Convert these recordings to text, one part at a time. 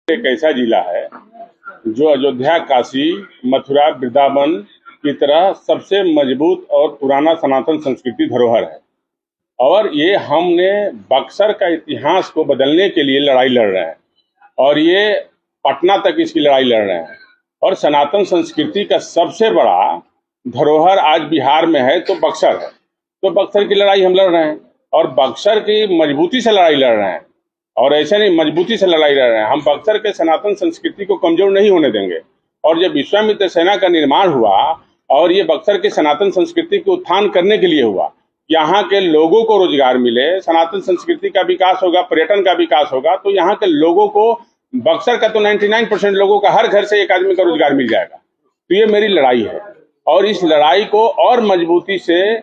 एक ऐसा जिला है जो अयोध्या, काशी, मथुरा, वृंदावन की तरह सबसे मजबूत और पुराना सनातन संस्कृति धरोहर है। और ये हमने बक्सर का इतिहास को बदलने के लिए लड़ाई लड़ रहे हैं और ये पटना तक इसकी लड़ाई लड़ रहे हैं। और सनातन संस्कृति का सबसे बड़ा धरोहर आज बिहार में है तो बक्सर है। तो बक्सर की लड़ाई हम लड़ रहे हैं और बक्सर की मजबूती से लड़ाई लड़ रहे हैं। और ऐसे नहीं, मजबूती से लड़ाई लड़ रहे हैं। हम बक्सर के सनातन संस्कृति को कमजोर नहीं होने देंगे। और जब विश्वामित्र सेना का निर्माण हुआ और ये बक्सर की सनातन संस्कृति को उत्थान करने के लिए हुआ, यहाँ के लोगों को रोजगार मिले, सनातन संस्कृति का विकास होगा, पर्यटन का विकास होगा, तो यहाँ के लोगों को, बक्सर का तो 99% लोगों का, हर घर से एक आदमी का रोजगार मिल जाएगा। तो ये मेरी लड़ाई है और इस लड़ाई को और मजबूती से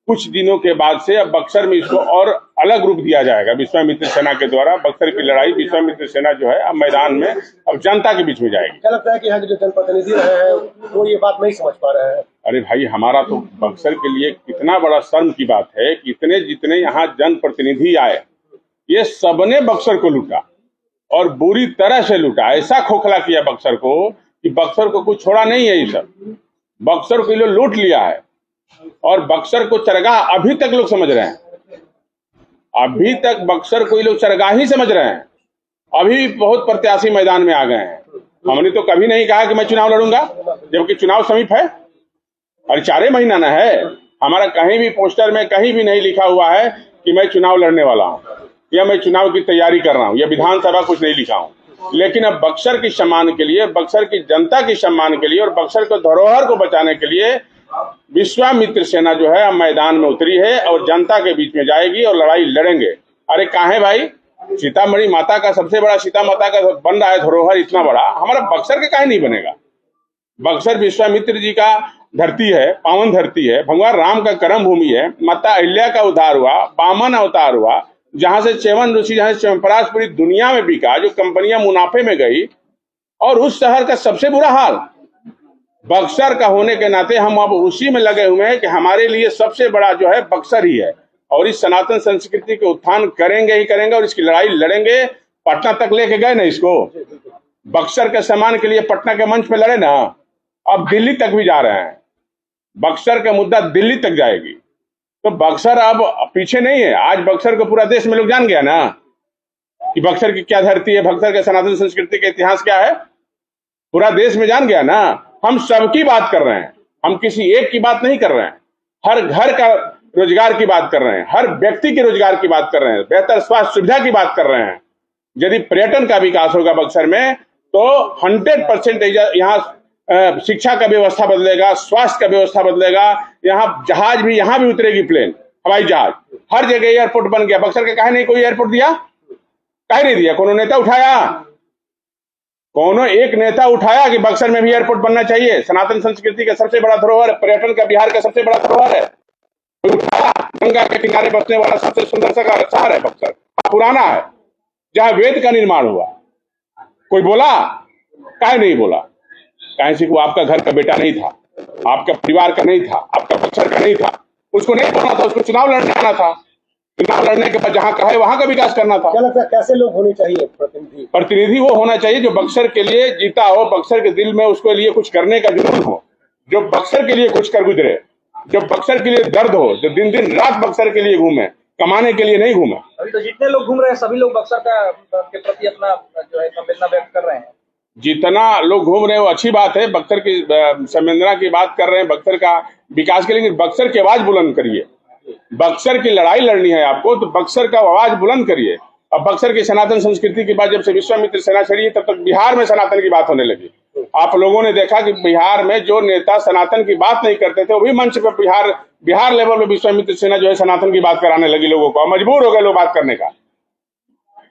कुछ दिनों के बाद से अब बक्सर में इसको और अलग रूप दिया जाएगा विश्वामित्र सेना के द्वारा। बक्सर की लड़ाई विश्वामित्र सेना जो है अब मैदान में अब जनता के बीच में जाएगी। क्या लगता है कि यहाँ के जो जनप्रतिनिधि रहे हैं वो ये बात नहीं समझ पा रहे हैं? अरे भाई, हमारा तो बक्सर के लिए कितना बड़ा शर्म की बात है कि इतने जितने यहाँ जनप्रतिनिधि आए, ये सबने बक्सर को लूटा और बुरी तरह से लूटा। ऐसा खोखला किया बक्सर को कि बक्सर को कुछ छोड़ा नहीं है। ये सब बक्सर को लोग लूट लिया है और बक्सर को चरगाह अभी तक लोग समझ रहे हैं। अभी तक बक्सर को लोग चरगाह ही समझ रहे हैं। अभी बहुत प्रत्याशी मैदान में आ गए हैं। हमने तो कभी नहीं कहा कि मैं चुनाव लड़ूंगा, जबकि चुनाव समीप है और 4 महीना न है। हमारा कहीं भी पोस्टर में कहीं भी नहीं लिखा हुआ है कि मैं चुनाव लड़ने वाला हूं या मैं चुनाव की तैयारी कर रहा हूं या विधानसभा कुछ नहीं लिखा हूं। लेकिन अब बक्सर की सम्मान के लिए, बक्सर की जनता की सम्मान के लिए और बक्सर के धरोहर को बचाने के लिए विश्वामित्र सेना जो है अब मैदान में उतरी है और जनता के बीच में जाएगी और लड़ाई लड़ेंगे। अरे काहे भाई, सीतामढ़ी माता का सबसे बड़ा, सीता माता का बन रहा है धरोहर इतना बड़ा, हमारा बक्सर के काहे नहीं बनेगा? बक्सर विश्वामित्र जी का धरती है, पावन धरती है, भगवान राम का कर्म भूमि है, माता अहिल्या का उद्धार हुआ, वामन अवतार हुआ, जहां से च्यवन ऋषि, जहां से च्यवनप्राश पूरी दुनिया में बिका, जो कंपनियां मुनाफे में गई, और उस शहर का सबसे बुरा हाल बक्सर का होने के नाते हम अब उसी में लगे हुए हैं कि हमारे लिए सबसे बड़ा जो है बक्सर ही है। और इस सनातन संस्कृति के उत्थान करेंगे ही करेंगे और इसकी लड़ाई लड़ेंगे। पटना तक लेके गए ना इसको, बक्सर के सम्मान के लिए पटना के मंच पे लड़े ना, अब दिल्ली तक भी जा रहे हैं। बक्सर का मुद्दा दिल्ली तक जाएगी। तो बक्सर अब पीछे नहीं है। आज बक्सर को पूरा देश में लोग जान गया ना कि बक्सर की क्या धरती है, बक्सर के सनातन संस्कृति का इतिहास क्या है, पूरा देश में जान गया ना। हम सबकी बात कर रहे हैं, हम किसी एक की बात नहीं कर रहे हैं। हर घर का रोजगार की बात कर रहे हैं, हर व्यक्ति के रोजगार की बात कर रहे हैं, बेहतर स्वास्थ्य सुविधा की बात कर रहे हैं। यदि पर्यटन का विकास होगा बक्सर में तो 100% यहाँ शिक्षा का व्यवस्था बदलेगा, स्वास्थ्य का व्यवस्था बदलेगा। यहाँ जहाज भी, यहाँ भी उतरेगी प्लेन, हवाई जहाज, हर जगह एयरपोर्ट बन गया। बक्सर के काहे नहीं कोई एयरपोर्ट दिया? काहे नहीं दिया? कोनो नेता उठाया? कोनो एक नेता उठाया कि बक्सर में भी एयरपोर्ट बनना चाहिए? सनातन संस्कृति का सबसे बड़ा धरोहर, पर्यटन का बिहार का सबसे बड़ा धरोहर है। उठाया? गंगा के किनारे बसने वाला सबसे सुंदर शहर है बक्सर, पुराना है, जहां वेद का निर्माण हुआ। कोई बोला? काहे नहीं बोला? काहे से वो आपका घर का बेटा नहीं था, आपका परिवार का नहीं था, आपका बक्सर का नहीं था, उसको नहीं बोलना था, उसको चुनाव लड़ने आना था। चुनाव लड़ने के बाद जहां कहे वहां का विकास करना था। क्या लगता है कैसे लोग होने चाहिए प्रतिनिधि? प्रतिनिधि वो होना चाहिए जो बक्सर के लिए जीता हो, बक्सर के दिल में उसके लिए कुछ करने का जुनून हो, जो बक्सर के लिए कुछ कर गुजरे, जो बक्सर के लिए दर्द हो, जो दिन दिन रात बक्सर के लिए घूमे, कमाने के लिए नहीं घूमे। अभी तो जितने लोग घूम रहे हैं सभी लोग बक्सर के प्रति अपना जो है संवेदना व्यक्त कर रहे हैं। जितना लोग घूम रहे हैं वो अच्छी बात है, बक्सर की संवेदना की बात कर रहे हैं, बक्सर का विकास के लिए। बक्सर की आवाज बुलंद करिए। बक्सर की लड़ाई लड़नी है आपको तो बक्सर का आवाज बुलंद करिए। अब बक्सर की सनातन संस्कृति के बाद जब से विश्वामित्र सेना चढ़ी तब तक बिहार में सनातन की बात होने लगी। आप लोगों ने देखा कि बिहार में जो नेता सनातन की बात नहीं करते थे वो भी मंच पर बिहार लेवल में विश्वामित्र सेना जो है सनातन की बात कराने लगी लोगों को। मजबूर हो गए लोग बात करने का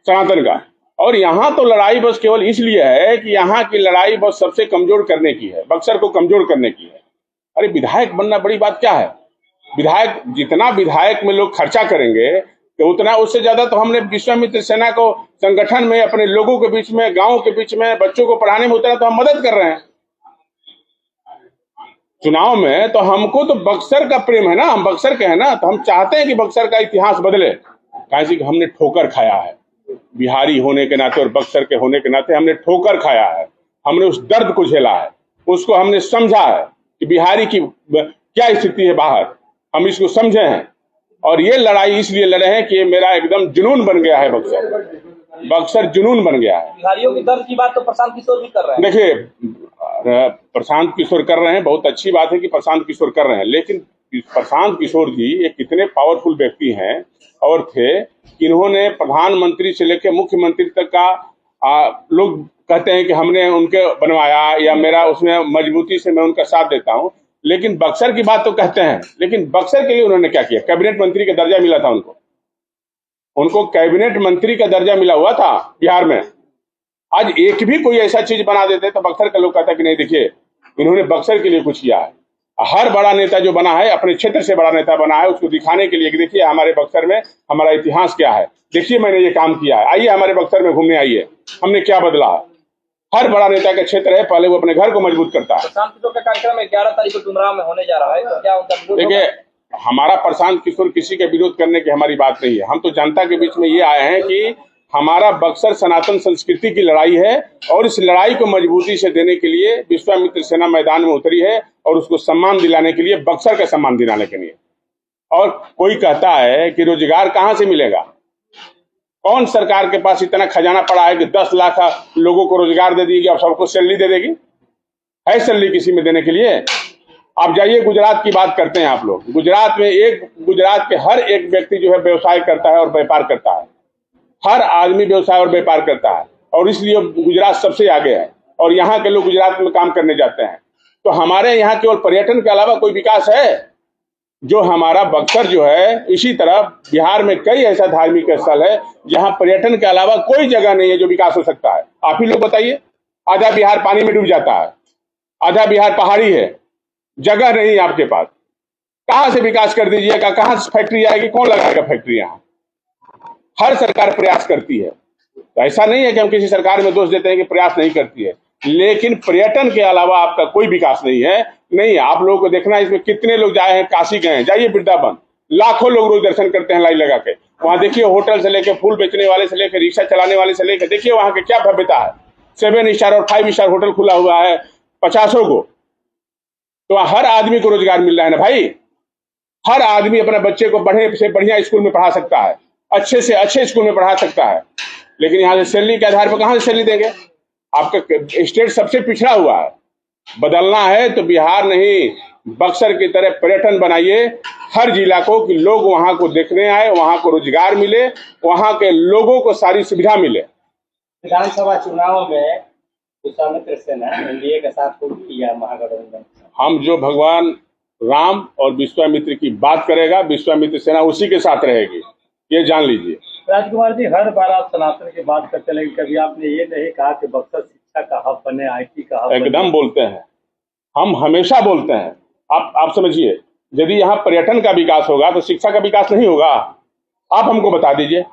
सनातन का। और यहाँ तो लड़ाई बस केवल इसलिए है कि यहाँ की लड़ाई बस सबसे कमजोर करने की है, बक्सर को कमजोर करने की है। अरे विधायक बनना बड़ी बात क्या है? विधायक, जितना विधायक में लोग खर्चा करेंगे तो उतना, उससे ज्यादा तो हमने विश्वामित्र सेना को संगठन में, अपने लोगों के बीच में, गांव के बीच में, बच्चों को पढ़ाने में उतना तो हम मदद कर रहे हैं। चुनाव में तो हमको तो बक्सर का प्रेम है ना, हम बक्सर के हैं ना, तो हम चाहते हैं कि बक्सर का इतिहास बदले। कहे कि हमने ठोकर खाया है, बिहारी होने के नाते और बक्सर के होने के नाते हमने ठोकर खाया है, हमने उस दर्द को झेला है, उसको हमने समझा है कि बिहारी की क्या स्थिति है बाहर, हम इसको समझे हैं। और ये लड़ाई इसलिए लड़े हैं कि ये मेरा एकदम जुनून बन गया है, बक्सर जुनून बन गया है। बिहारियों की दर्द की बात तो प्रशांत किशोर भी कर रहे हैं। देखिए, प्रशांत किशोर कर रहे हैं, बहुत अच्छी बात है कि प्रशांत किशोर कर रहे हैं, लेकिन प्रशांत किशोर जी एक कितने पावरफुल व्यक्ति हैं और थे कि इन्होंने प्रधानमंत्री से लेकर मुख्यमंत्री तक का लोग कहते हैं कि हमने उनके बनवाया या मेरा उसमें मजबूती से मैं उनका साथ देता हूं, लेकिन बक्सर की बात तो कहते हैं, लेकिन बक्सर के लिए उन्होंने क्या किया? कैबिनेट मंत्री का दर्जा मिला था उनको कैबिनेट मंत्री का दर्जा मिला हुआ था बिहार में। आज एक भी कोई ऐसा चीज बना देते तो बक्सर का लोग कहता कि नहीं, देखिए इन्होंने बक्सर के लिए कुछ किया है। हर बड़ा नेता जो बना है अपने क्षेत्र से बड़ा नेता बना है, उसको दिखाने के लिए कि देखिए हमारे बक्सर में हमारा इतिहास क्या है, देखिए मैंने ये काम किया है, आइए हमारे बक्सर में घूमने आइए, हमने क्या बदला है। हर बड़ा नेता का क्षेत्र है, पहले वो अपने घर को मजबूत करता है। प्रशांत किशोर का कार्यक्रम 11 तारीख को डुमराव में होने जा रहा है, तो क्या उनका विरोध होगा? देखिए, हमारा प्रशांत किशोर किसी के विरोध करने की हमारी बात नहीं है। हम तो जनता के बीच में ये आए हैं कि हमारा बक्सर सनातन संस्कृति की लड़ाई है और इस लड़ाई को मजबूती से देने के लिए विश्वामित्र सेना मैदान में उतरी है और उसको सम्मान दिलाने के लिए, बक्सर का सम्मान दिलाने के लिए। और कोई कहता है कि रोजगार कहां से मिलेगा? कौन सरकार के पास इतना खजाना पड़ा है कि 10 लाख लोगों को रोजगार दे देगी और सबको सैलरी दे देगी? है सैलरी किसी में देने के लिए? आप जाइए, गुजरात की बात करते हैं आप लोग, गुजरात में गुजरात के हर एक व्यक्ति जो है व्यवसाय करता है और व्यापार करता है, हर आदमी व्यवसाय और व्यापार करता है और इसलिए गुजरात सबसे आगे है और यहाँ के लोग गुजरात में काम करने जाते हैं। तो हमारे यहाँ केवल पर्यटन के अलावा कोई विकास है? जो हमारा बक्सर जो है, इसी तरह बिहार में कई ऐसा धार्मिक स्थल है जहाँ पर्यटन के अलावा कोई जगह नहीं है जो विकास हो सकता है। आप ही लोग बताइए, आधा बिहार पानी में डूब जाता है, आधा बिहार पहाड़ी है, जगह नहीं आपके पास, कहां से विकास कर दीजिएगा? कहां से फैक्ट्री आएगी? कौन लगाएगा फैक्ट्री? यहाँ हर सरकार प्रयास करती है, तो ऐसा नहीं है कि हम किसी सरकार में दोष देते हैं कि प्रयास नहीं करती है, लेकिन पर्यटन के अलावा आपका कोई विकास नहीं है। नहीं, आप लोगों को देखना, इसमें कितने लोग जाए हैं, काशी गए हैं, जाइए वृंदावन, लाखों लोग रोज दर्शन करते हैं लाइन लगा के। वहां देखिए, होटल से लेकर फूल बेचने वाले से लेकर रिक्शा चलाने वाले से लेकर, देखिए वहां के क्या भव्यता है। 7 स्टार और 5 स्टार होटल खुला हुआ है 50 को, तो हर आदमी को रोजगार मिल रहा है ना भाई। हर आदमी अपने बच्चे को बढ़िया से बढ़िया स्कूल में पढ़ा सकता है, अच्छे से अच्छे स्कूल में पढ़ा सकता है, लेकिन यहाँ से सैलरी के आधार पर कहां से सैलरी देंगे? आपका स्टेट सबसे पिछड़ा हुआ है। बदलना है तो बिहार नहीं, बक्सर की तरह पर्यटन बनाइए हर जिला को, कि लोग वहां को देखने आए, वहां को रोजगार मिले, वहां के लोगों को सारी सुविधा मिले। विधानसभा चुनाव में विश्वामित्र सेना एनडीए के साथ होगी या महागठबंधन? हम जो भगवान राम और विश्वामित्र की बात करेगा, विश्वामित्र सेना उसी के साथ रहेगी, ये जान लीजिए। राजकुमार जी, हर बार आप सनातन की बात करते, लेकिन कभी आपने ये नहीं कहा कि बक्सर शिक्षा का हब बने, आईटी का हब बने। एकदम बोलते हैं, हम हमेशा बोलते हैं। आप समझिए, यदि यहाँ पर्यटन का विकास होगा तो शिक्षा का विकास नहीं होगा। आप हमको बता दीजिए,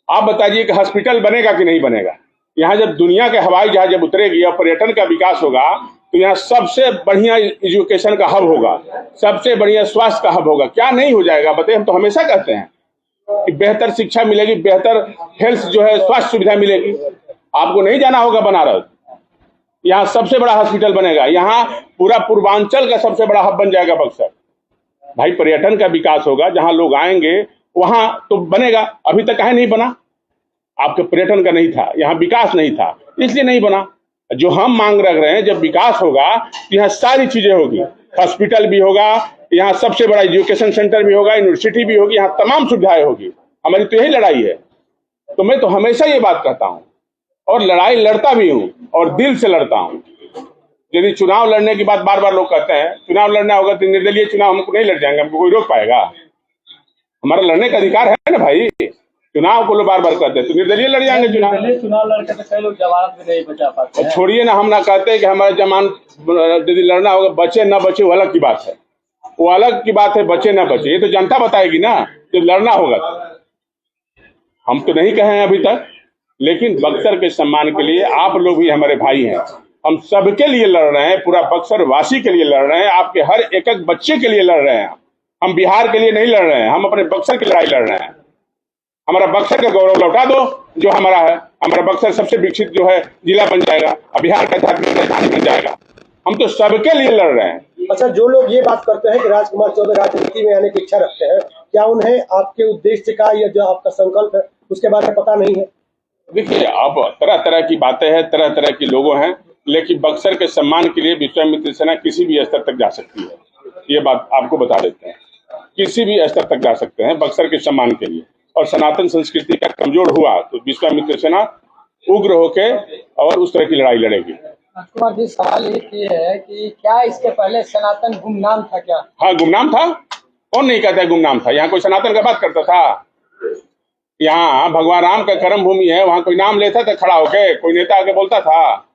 आप बताइए कि हॉस्पिटल बनेगा कि नहीं बनेगा? यहाँ जब दुनिया के हवाई जहाज जब उतरेगी और पर्यटन का विकास होगा तो यहाँ सबसे बढ़िया एजुकेशन का हब होगा, सबसे बढ़िया स्वास्थ्य का हब होगा। क्या नहीं हो जाएगा बताइए? हम तो हमेशा कहते हैं कि बेहतर शिक्षा मिलेगी, बेहतर हेल्थ जो है स्वास्थ्य सुविधा मिलेगी। आपको नहीं जाना होगा बनारस, यहाँ सबसे बड़ा हॉस्पिटल बनेगा, यहाँ पूरा पूर्वांचल का सबसे बड़ा हब बन जाएगा बक्सर। भाई, पर्यटन का विकास होगा, जहां लोग आएंगे वहां तो बनेगा। अभी तक काहे नहीं बना? आपके पर्यटन का नहीं था, यहाँ विकास नहीं था, इसलिए नहीं बना। जो हम मांग रख रहे हैं, जब विकास होगा यहाँ सारी चीजें होगी, हॉस्पिटल भी होगा, यहाँ सबसे बड़ा एजुकेशन सेंटर भी होगा, यूनिवर्सिटी भी होगी, यहाँ तमाम सुविधाएं होगी। हमारी तो यही लड़ाई है। तो मैं तो हमेशा ये बात कहता हूँ और लड़ाई लड़ता भी हूँ और दिल से लड़ता हूँ। यदि चुनाव लड़ने की बात बार बार लोग कहते हैं, चुनाव लड़ना होगा तो निर्दलीय चुनाव हमको नहीं लड़ जाएंगे, हमको कोई रोक पाएगा? हमारा लड़ने का अधिकार है ना भाई। चुनाव को लोग बार बार कहते हैं तो निर्दलीय लड़ जाएंगे चुनाव लड़के तो कई लोग जमानत भी नहीं बचा पाते हैं। छोड़िए ना, हम ना कहते हैं कि हमारा जमानत यदि लड़ना होगा, बचे ना बचे वो अलग की बात है, वो अलग की बात है, बचे ना बचे ये तो जनता बताएगी ना। जब लड़ना होगा हम तो नहीं कहे हैं अभी तक, लेकिन बक्सर के सम्मान के लिए आप लोग भी हमारे भाई हैं, हम सबके लिए लड़ रहे हैं, पूरा बक्सर वासी के लिए लड़ रहे हैं, आपके हर एक एक बच्चे के लिए लड़ रहे हैं। हम बिहार के लिए नहीं लड़ रहे हैं, हम अपने बक्सर की लड़ाई लड़ रहे हैं। हमारा बक्सर का गौरव लौटा दो जो हमारा है। हमारा बक्सर सबसे विकसित जो है जिला बन जाएगा, बिहार का धार्मिक राजधानी बन जाएगा। हम तो सबके लिए लड़ रहे हैं। अच्छा, जो लोग ये बात करते हैं कि राजकुमार चौबे राजनीति में आने की इच्छा रखते हैं, क्या उन्हें आपके उद्देश्य का या जो आपका संकल्प है उसके बारे में पता नहीं है? देखिए, अब तरह तरह की बातें हैं, तरह तरह के लोगों हैं, लेकिन बक्सर के सम्मान के लिए विश्वामित्र सेना किसी भी स्तर तक जा सकती है। ये बात आपको बता देते हैं, किसी भी स्तर तक जा सकते हैं बक्सर के सम्मान के लिए। और सनातन संस्कृति का कमजोर हुआ तो विश्वामित्र सेना उग्र होके और उस तरह की लड़ाई लड़ेगी। राजकुमार जी, सवाल ये है कि क्या इसके पहले सनातन गुमनाम था क्या? हाँ, गुमनाम था। कौन नहीं कहता है गुमनाम था? यहाँ कोई सनातन का बात करता था? यहाँ भगवान राम का कर्म भूमि है, वहाँ कोई नाम लेता था खड़ा होके? कोई नेता आके बोलता था?